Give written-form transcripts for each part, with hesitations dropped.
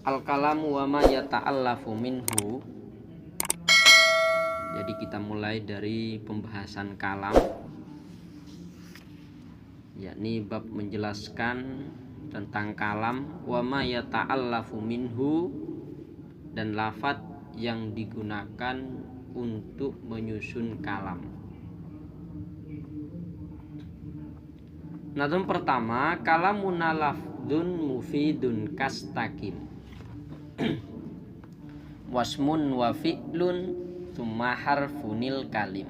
Al-kalamu wa ma yata'allafu minhu. Jadi kita mulai dari pembahasan kalam, yakni bab menjelaskan tentang kalam, wa ma yata'allafu minhu, dan lafadz yang digunakan untuk menyusun kalam. Nazam pertama, kalamuna lafdun mufidun kastakim wasmun wa fi'lun tsumma harfunil kalim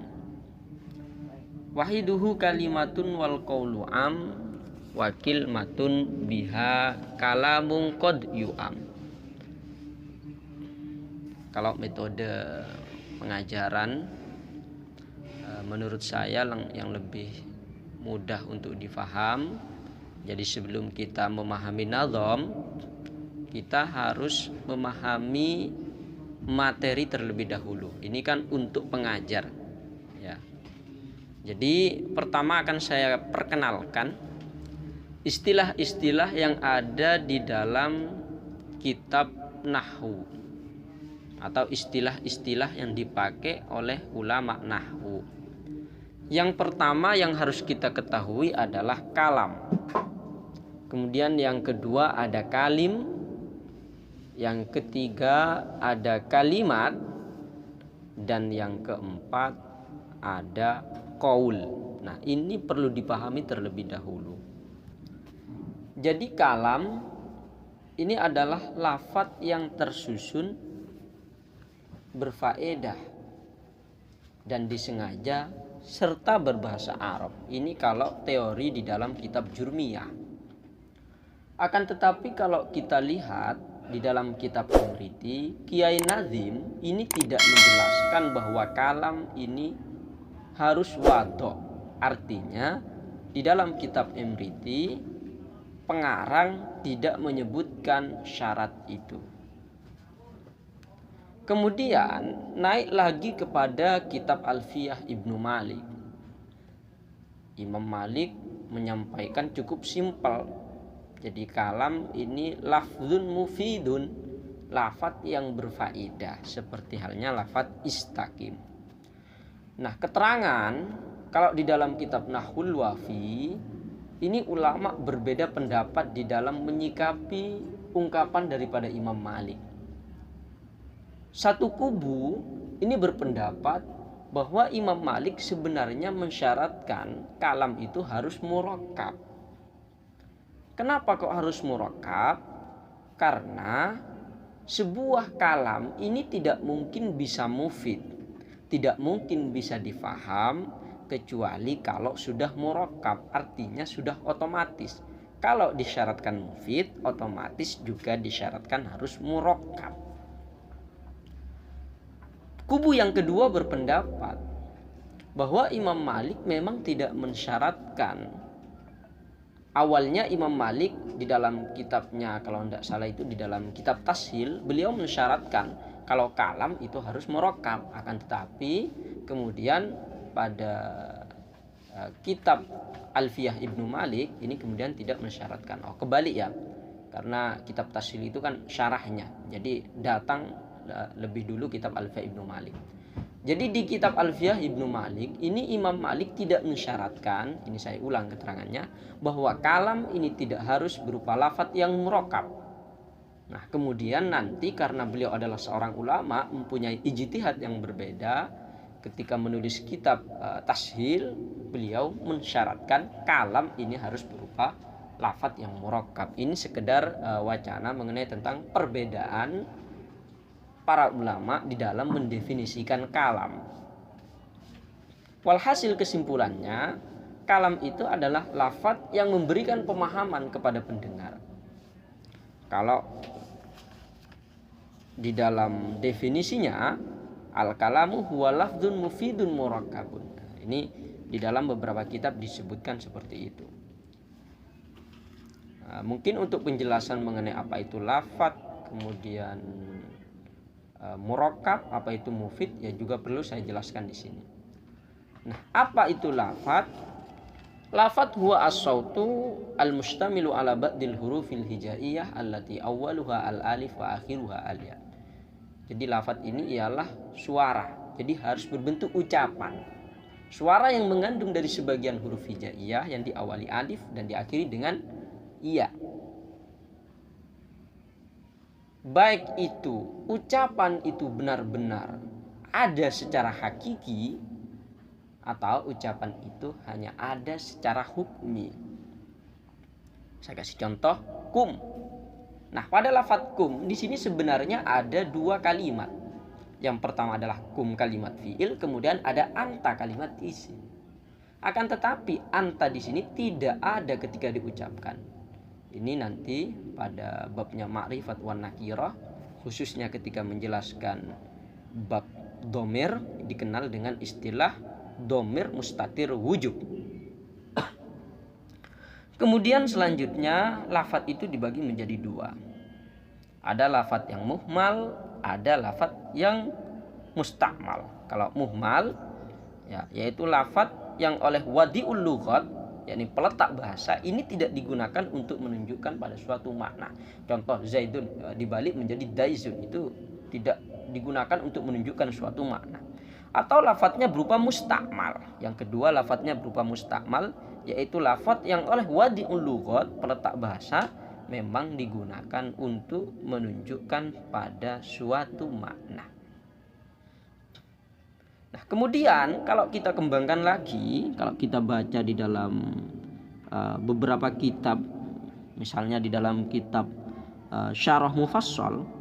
wahiduhu kalimatun wal qawlu am wa kilmatun biha kalamun qad yu'am. Kalau metode pengajaran menurut saya yang lebih mudah untuk difaham, jadi sebelum kita memahami nazam, kita harus memahami materi terlebih dahulu. Ini kan untuk pengajar ya. Jadi pertama akan saya perkenalkan istilah-istilah yang ada di dalam kitab nahwu atau istilah-istilah yang dipakai oleh ulama nahwu. Yang pertama yang harus kita ketahui adalah kalam. Kemudian yang kedua ada kalim. Yang ketiga ada kalimat, dan yang keempat ada qaul. Nah, ini perlu dipahami terlebih dahulu. Jadi kalam ini adalah lafadz yang tersusun berfaedah dan disengaja serta berbahasa Arab. Ini kalau teori di dalam kitab Jurmiyah. Akan tetapi kalau kita lihat di dalam kitab Imriti, Kiai Nazim ini tidak menjelaskan bahwa kalam ini harus wadho. Artinya di dalam kitab Imriti pengarang tidak menyebutkan syarat itu. Kemudian naik lagi kepada kitab Alfiyah Ibnu Malik. Imam Malik menyampaikan cukup simpel. Jadi kalam ini lafzun mufidun, lafadz yang berfaedah, seperti halnya lafadz istaqim. Nah, keterangan kalau di dalam kitab Nahwul Wafi ini ulama berbeda pendapat di dalam menyikapi ungkapan daripada Imam Malik. Satu kubu ini berpendapat bahwa Imam Malik sebenarnya mensyaratkan kalam itu harus murakkab. Kenapa kok harus murakkab? Karena sebuah kalam ini tidak mungkin bisa mufid, tidak mungkin bisa difaham kecuali kalau sudah murakkab, artinya sudah otomatis. Kalau disyaratkan mufid, otomatis juga disyaratkan harus murakkab. Kubu yang kedua berpendapat bahwa Imam Malik memang tidak mensyaratkan. Awalnya Imam Malik di dalam kitabnya, kalau tidak salah itu di dalam kitab Tashil, beliau mensyaratkan kalau kalam itu harus murakkab. Akan tetapi kemudian pada kitab Alfiyah Ibnu Malik ini kemudian tidak mensyaratkan. Oh, kebalik ya. Karena kitab Tashil itu kan syarahnya. Jadi datang lebih dulu kitab Alfiyah Ibnu Malik. Jadi di kitab Alfiyah Ibnu Malik ini Imam Malik tidak mensyaratkan, ini saya ulang keterangannya, bahwa kalam ini tidak harus berupa lafadz yang murakkab. Nah, kemudian nanti karena beliau adalah seorang ulama mempunyai ijtihad yang berbeda, ketika menulis kitab Tashil, beliau mensyaratkan kalam ini harus berupa lafadz yang murakkab. Ini sekedar wacana mengenai tentang perbedaan para ulama di dalam mendefinisikan kalam. Walhasil kesimpulannya, kalam itu adalah lafadz yang memberikan pemahaman kepada pendengar. Kalau di dalam definisinya, al-kalamu huwa lafdzun mufidun murakkabun. Ini di dalam beberapa kitab disebutkan seperti itu. Mungkin untuk penjelasan mengenai apa itu lafadz, kemudian murakkab, apa itu mufid, ya juga perlu saya jelaskan di sini. Nah, apa itu lafadz? Lafadz huwa as-sautu al-mustamilu ala ba'dil hurufil hijaiyah allati awwaluha al-alif wa akhiruha al-ya. Jadi lafadz ini ialah suara. Jadi harus berbentuk ucapan. Suara yang mengandung dari sebagian huruf hijaiyah yang diawali alif dan diakhiri dengan iya. Baik itu ucapan itu benar-benar ada secara hakiki atau ucapan itu hanya ada secara hukmi. Saya kasih contoh kum. Nah, pada lafadz kum di sini sebenarnya ada dua kalimat. Yang pertama adalah kum kalimat fiil, kemudian ada anta kalimat isim. Akan tetapi anta di sini tidak ada ketika diucapkan. Ini nanti pada babnya ma'rifat wan nakirah, khususnya ketika menjelaskan bab domir dikenal dengan istilah domir mustatir wujub. Kemudian selanjutnya lafadz itu dibagi menjadi dua. Ada lafadz yang muhmal, ada lafadz yang mustakmal. Kalau muhmal ya, yaitu lafadz yang oleh wadi'ul lughat, yakni peletak bahasa, ini tidak digunakan untuk menunjukkan pada suatu makna. Contoh zaidun dibalik menjadi daizun, itu tidak digunakan untuk menunjukkan suatu makna. Atau lafadznya berupa mustakmal. Yang kedua lafadznya berupa mustakmal, yaitu lafadz yang oleh wadi'ul lughat, peletak bahasa, memang digunakan untuk menunjukkan pada suatu makna. Nah, kemudian kalau kita kembangkan lagi, kalau kita baca di dalam beberapa kitab, misalnya di dalam kitab Syarah Mufassal,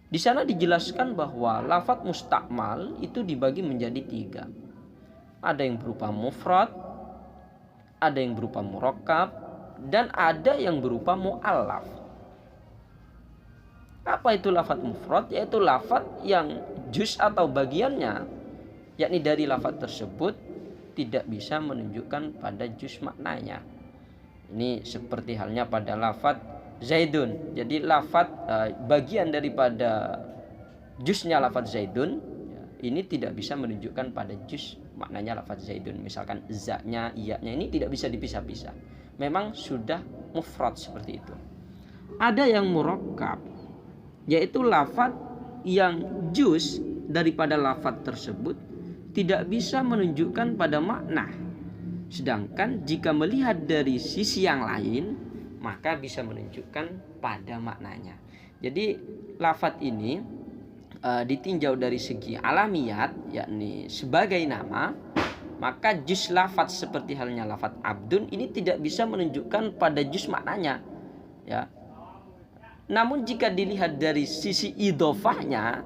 di sana dijelaskan bahwa lafadz mustakmal itu dibagi menjadi tiga. Ada yang berupa mufrad, ada yang berupa murakkab, dan ada yang berupa mu'allaf. Apa itu lafadz mufrad? Yaitu lafadz yang juz atau bagiannya, yakni dari lafadz tersebut tidak bisa menunjukkan pada juz maknanya. Ini seperti halnya pada lafadz zaidun. Jadi lafadz bagian daripada juznya lafadz zaidun ini tidak bisa menunjukkan pada juz maknanya lafadz zaidun. Misalkan za-nya, iya-nya ini tidak bisa dipisah-pisah. Memang sudah mufrad seperti itu. Ada yang murakkab, yaitu lafadz yang juz daripada lafadz tersebut tidak bisa menunjukkan pada makna. Sedangkan jika melihat dari sisi yang lain, maka bisa menunjukkan pada maknanya. Jadi lafadz ini ditinjau dari segi alamiat, yakni sebagai nama, maka juz lafadz seperti halnya lafadz abdun ini tidak bisa menunjukkan pada juz maknanya, ya. Namun jika dilihat dari sisi idhofahnya,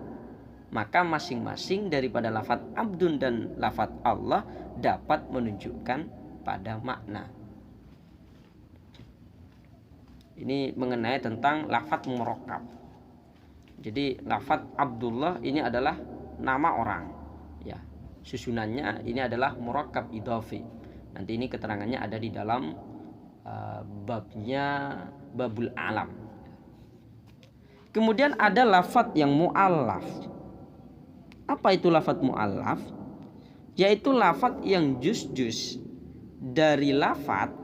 maka masing-masing daripada lafadz abdun dan lafadz Allah dapat menunjukkan pada makna. Ini mengenai tentang lafadz murakkab. Jadi lafadz Abdullah ini adalah nama orang, ya. Susunannya ini adalah murakkab idhofi. Nanti ini keterangannya ada di dalam babnya babul alam. Kemudian ada lafadz yang mu'allaf. Apa itu lafadz mu'allaf? Yaitu lafadz yang juz-juz dari lafadz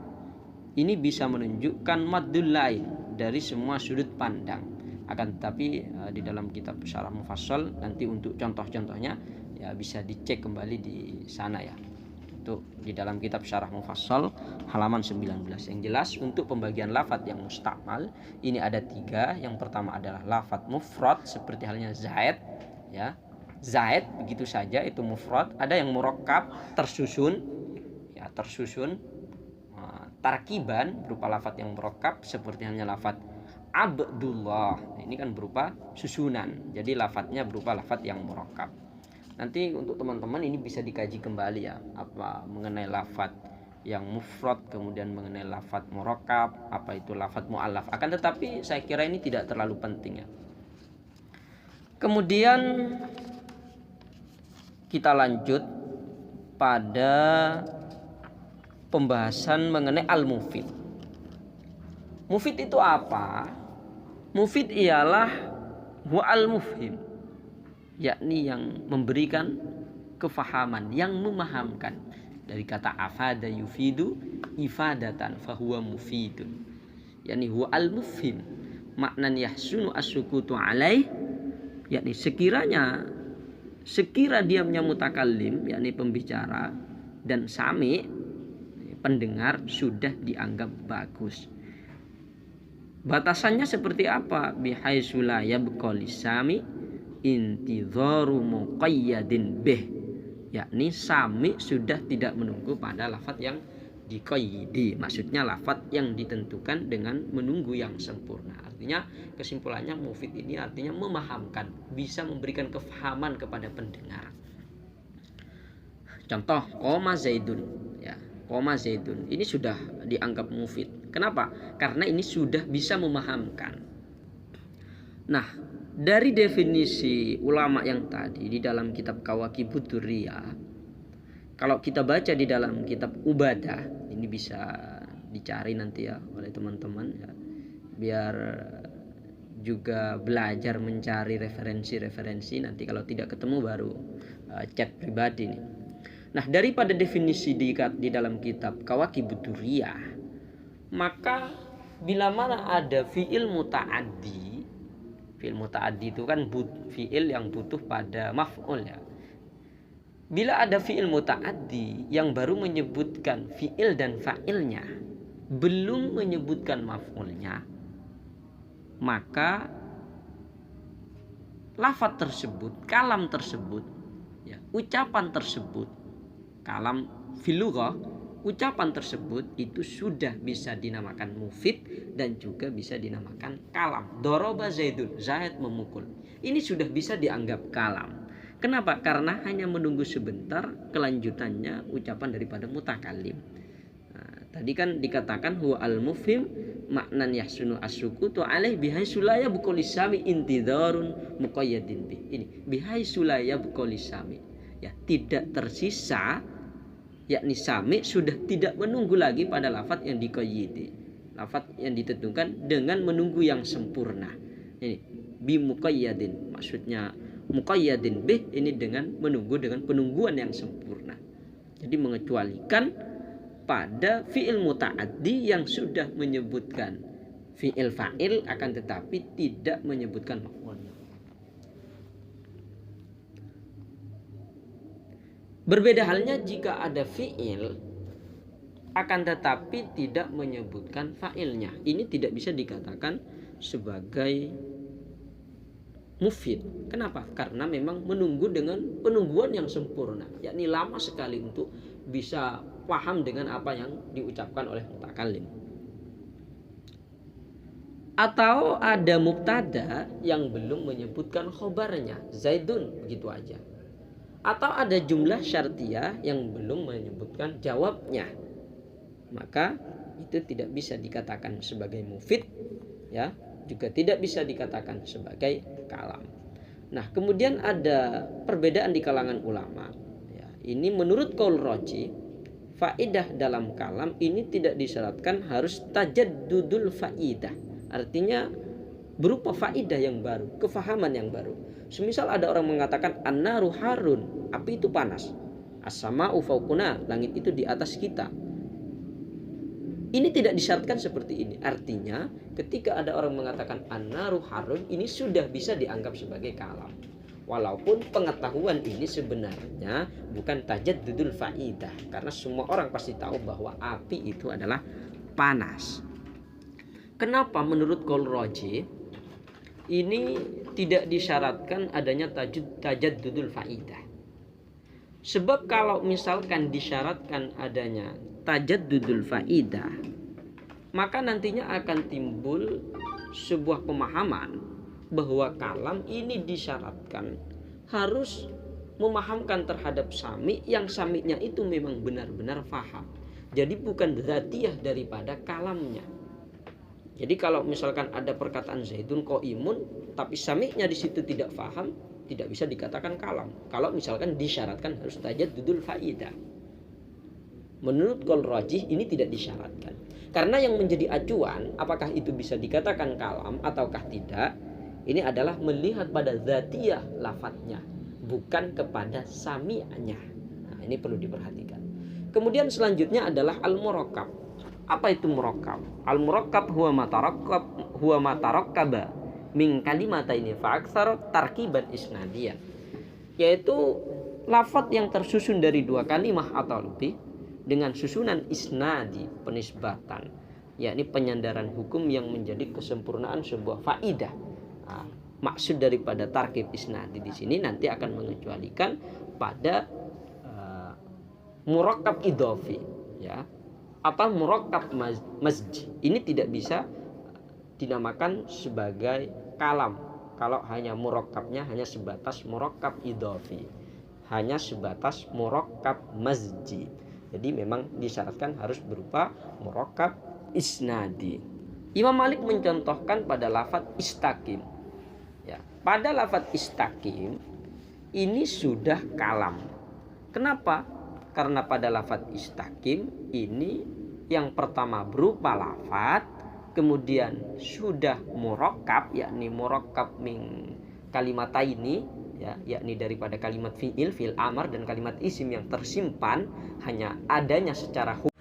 ini bisa menunjukkan maddul lain dari semua sudut pandang. Akan tetapi di dalam kitab Syarah Mufassal nanti untuk contoh-contohnya ya bisa dicek kembali di sana ya. Untuk di dalam kitab Syarah Mufassal halaman 19. Yang jelas untuk pembagian lafadz yang mustakmal ini ada tiga. Yang pertama adalah lafadz mufrad seperti halnya zaid, ya. Zaid begitu saja itu mufrad. Ada yang murakkab tersusun, ya, tersusun tarkiban berupa lafadz yang murakkab seperti halnya lafadz Abdullah. Ini kan berupa susunan. Jadi lafadznya berupa lafadz yang murakkab. Nanti untuk teman-teman ini bisa dikaji kembali ya, apa mengenai lafadz yang mufrad, kemudian mengenai lafadz murakkab, apa itu lafadz mu'allaf. Akan tetapi saya kira ini tidak terlalu penting ya. Kemudian kita lanjut pada pembahasan mengenai al-mufid. Mufid itu apa? Mufid ialah wa al-mufhim, yakni yang memberikan kefahaman, yang memahamkan. dari kata afada yufidu ifadatan fahuwa mufidun, yakni huwa al-mufhim maknan yahsunu as-sukutu alaih, yakni sekira diamnya mutakallim, yakni pembicara, dan sami pendengar sudah dianggap bagus. Batasannya seperti apa? Bihaitsu la yabqa lisami intidharu muqayyadin bih, yakni sami sudah tidak menunggu pada lafaz yang diqayyidi, maksudnya lafaz yang ditentukan dengan menunggu yang sempurna. Artinya kesimpulannya mufid ini artinya memahamkan, bisa memberikan kefahaman kepada pendengar. Contoh qoma zaidun, ya, qoma zaidun ini sudah dianggap mufid. Kenapa? Karena ini sudah bisa memahamkan. Nah, dari definisi ulama yang tadi di dalam kitab Kawakibud Durriyah, kalau kita baca di dalam kitab Ubadah, ini bisa dicari nanti ya oleh teman-teman ya, biar juga belajar mencari referensi-referensi, nanti kalau tidak ketemu baru chat pribadi nih. Nah, daripada definisi di dalam kitab Kawakibud Durriyah, maka bila mana ada fi'il muta'addi, fi'il muta'addi itu kan fi'il yang butuh pada maf'ul ya. Bila ada fi'il muta'addi yang baru menyebutkan fi'il dan fa'ilnya, belum menyebutkan maf'ulnya, maka lafaz tersebut, kalam tersebut, ya, ucapan tersebut, kalam fil lughah, ucapan tersebut itu sudah bisa dinamakan mufid dan juga bisa dinamakan kalam. Doroba Zaidun, Zaid memukul. Ini sudah bisa dianggap kalam. Kenapa? Karena hanya menunggu sebentar kelanjutannya ucapan daripada mutakallim. Nah, tadi kan dikatakan huwa al-mufhim maknan yahsunu as-sukutu alaih bihaitsu la yabqa lisami intidharun muqayyadin bih. Ini bihaitsu la yabqa lisami. Ya, tidak tersisa, yakni sami sudah tidak menunggu lagi pada lafaz yang diqayyidi, lafaz yang ditentukan dengan menunggu yang sempurna. Ini bi muqayyadin, maksudnya muqayyadin bih ini dengan menunggu dengan penungguan yang sempurna. Jadi mengecualikan pada fi'il muta'addi yang sudah menyebutkan fi'il fa'il akan tetapi tidak menyebutkan maf'ulnya. Berbeda halnya jika ada fi'il akan tetapi tidak menyebutkan fa'ilnya. Ini tidak bisa dikatakan sebagai mufid. Kenapa? Karena memang menunggu dengan penungguan yang sempurna, yakni lama sekali untuk bisa paham dengan apa yang diucapkan oleh mutakallim. Atau ada mubtada yang belum menyebutkan khobarnya, Zaidun, begitu aja. Atau ada jumlah syartiyah yang belum menyebutkan jawabnya, maka itu tidak bisa dikatakan sebagai mufid, ya, juga tidak bisa dikatakan sebagai kalam. Nah, kemudian ada perbedaan di kalangan ulama, ya. Ini menurut qaul rajih, faidah dalam kalam ini tidak disyaratkan harus tajaddudul faidah, artinya berupa faidah yang baru, kefahaman yang baru. Semisal ada orang mengatakan an-naru harun, api itu panas, as-sama'u fawquna, langit itu di atas kita. Ini tidak disyaratkan seperti ini. Artinya ketika ada orang mengatakan an-naru harun, ini sudah bisa dianggap sebagai kalam. Walaupun pengetahuan ini sebenarnya bukan tajaddudul faidah, karena semua orang pasti tahu bahwa api itu adalah panas. Kenapa menurut qaul rajih ini tidak disyaratkan adanya tajaddudul faidah? Sebab kalau misalkan disyaratkan adanya tajaddudul faidah, maka nantinya akan timbul sebuah pemahaman bahwa kalam ini disyaratkan harus memahamkan terhadap sami yang saminya itu memang benar-benar faham. Jadi bukan dzatiyah daripada kalamnya. Jadi kalau misalkan ada perkataan Zaidun qaimun tapi sami'nya di situ tidak faham, tidak bisa dikatakan kalam. Kalau misalkan disyaratkan harus tajaddudul faidah. Menurut qaul rajih ini tidak disyaratkan. Karena yang menjadi acuan apakah itu bisa dikatakan kalam ataukah tidak, ini adalah melihat pada dzatiyah lafadznya, bukan kepada sami'nya. Nah, ini perlu diperhatikan. Kemudian selanjutnya adalah al-murakkab. Apa itu murakkab? Al-murakkab huwa matarakkaba min kalimataini fa aktsara tarkiban isnadiyan. Yaitu lafaz yang tersusun dari dua kalimat atau lebih dengan susunan isnadi, penisbatan, yakni penyandaran hukum yang menjadi kesempurnaan sebuah faidah. Nah, maksud daripada tarkib isnadi di sini nanti akan mengecualikan pada murakkab idhofi, ya. Apa murakkab masjid ini tidak bisa dinamakan sebagai kalam kalau hanya murakkabnya hanya sebatas murakkab idhofi, hanya sebatas murakkab masjid. Jadi memang disyaratkan harus berupa murakkab isnadi. Imam Malik mencontohkan pada lafaz istaqim, ya. Pada lafaz istaqim ini sudah kalam. Kenapa? Karena pada lafaz istaqim ini yang pertama berupa lafaz, kemudian sudah murakkab, yakni murakkab min kalimataini, ya, yakni daripada kalimat fi'il, fi'il amar dan kalimat isim yang tersimpan hanya adanya secara hukum